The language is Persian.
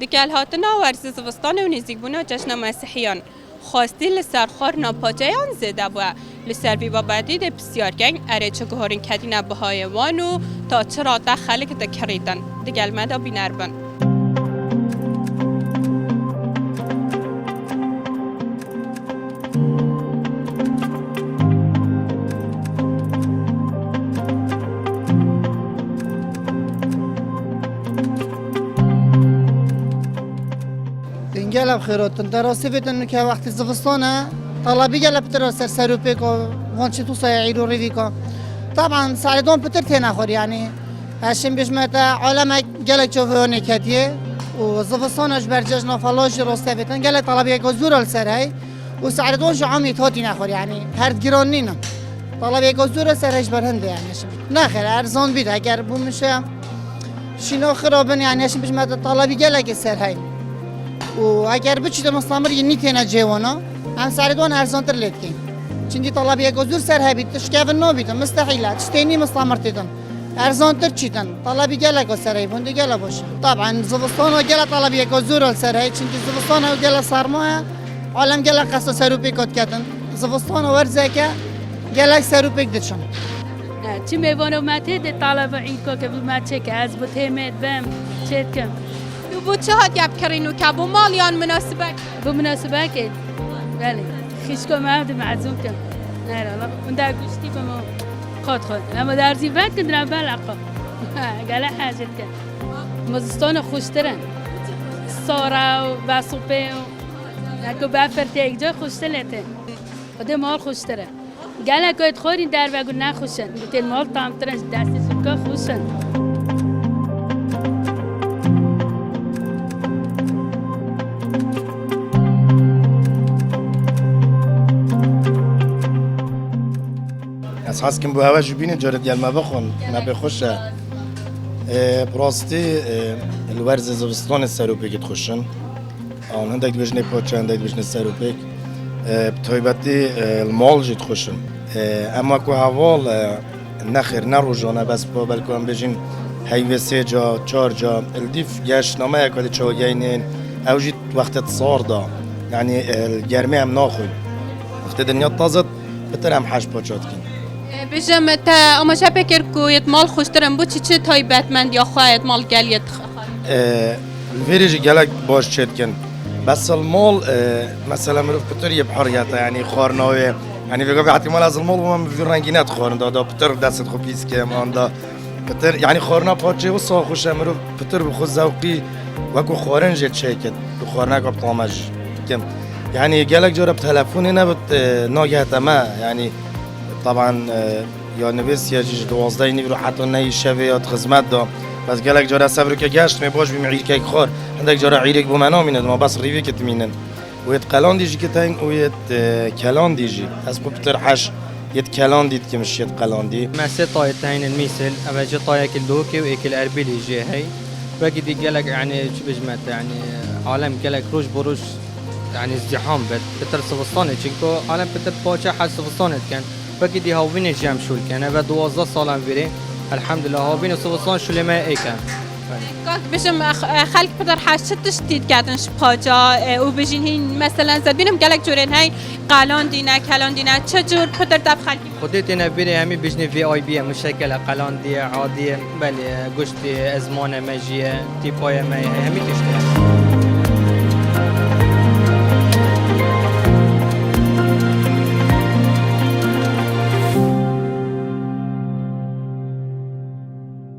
دکل هاتنا ورزش زوستان و نزدیک بونا جشن مسیحیان خواستی لسرخار ناپاجایان زده بوده لسر بیبا بعدی ده بسیار گنگ اره چه گهارین کدین بهای وانو تا چرا ده خلق ده کریدن دکل مدا بینر بن گلب خیراتن دراستی بیتن که وقتی زفستانه طلبی گلب ترا سروپی که وانچه تو سایعی رو ریوی که طبعا سعیدان پتر تینا خور یعنی هشم بشمت عالم گلک چوفه نکتیه و زفستانش بر جشن فلاش راسته بیتن گلک طلبی که زور السر هی و سعیدان شعامی تاتی نخور یعنی هر گران نینم طلبی که زور سرش برهنده یعنی نه خیر ارزان بید اگر بومشه شینا خرابن یعنی هشم بشمت طلبی گلک سر هی و اگر بچید مستعمر یه نیتینا جوانا هم سردون ارزان تر لید کن چندی طلبی یک زور سر هبید تشکیف نو بیدن مستحیله تشتینی مستعمر تیدن ارزان تر چیدن طلبی گله سرای بوندی گله باشه طبعا زبستان و گله طلبی یک زور سرای چندی زبستان و گله سرمایه عالم گله قصد سروپی کات کردن زبستان و ورزه که گله سروپی دشن چی میوانو مته طلب عید که قبل ما چک از بتهمت بهم چت کم بو چه هات گپ کرینو که بو مالیان مناسبه بمناسبة كده بله خیشکو معبد معزوم کم نه را اون در گوشتی به ما خود اما در زیبت که درم بلقا گله حاجت کن مزستان خوشترن سارا و بسوپه و نکو بفرتی یک جا خوشتلته خود مال خوشتره گله که خورین در بگو نخوشن گوتیل مال تامترن دستشون که خوشن از حس کم بو هوا جبینه جارد گل ما بخون ما بخوشه براستی الورز زبستان سروپیک خوشن آن هندک بجنه پاچه هندک بجنه سروپیک بطیبتی المال جد خوشن اما که حوال نخیر نروجانه بس با بلکه بجین هیوه سه جا چار جا الدیف گشت نامه اکالی چاگینین او جید وقت صار دا یعنی الگرمه هم ناخوی وقت دنیا تازد بتر هم حش پاچات کن بجم تا اما چه فکر کویت مال خوشترم بود چه تایبت من یا خواهد مال گلیت الفيريج جالك باش تشتكن بس المول مثلا مروف بتر يبحريته يعني خورناوي يعني في قبل احتمال از المول وما في رنگينات خورن دا بتر دست خو بيس كم آن دا بتر يعني خورنا پاچه و ساخوش مروف بتر بخود ذوقي وكو خورن جت شيكت بخورنا قب طامج كم يعني جالك جرب تلفوني نبت ناجهت ما يعني طبعا یا نویس یا جیج دوازده نیرو حتی نهی شوی یا خدمت دا بس گلک جاره صبر که گشت می باش بیم عیر که خور هندک جاره عیرک بو منا میند ما بس ریوی که تمینن و یت قلان دیجی که تاین و یت کلان دیجی از بو بتر حش یت کلان دید که مش یت قلان دی مسه طاية تاين الميسل أما جا طاية كل دوكي وإكل أربيلي جي هاي باقي دي قالك يعني شو بجمعت يعني عالم قالك روش بروش يعني ازدحام بتر سبستانه چنكو عالم بتر باچه حد سبستانه كان باقي دي هاوين جام شول كان أبا 12 سالم بيري الحمد لله هاوين سبستان شول ما إيكان بجم خلق بدر حاش تشتید کردنش پاجا و بجین هین مثلا زد بینم گلک جورین هاي قلان دینه کلان دینه چه جور پدر دب خلقی خودت نبيري همي بجني في اي بي مشكله قلان دي عاديه بل قشتي ازمانه ماجيه تيبايه ما همي تشتغل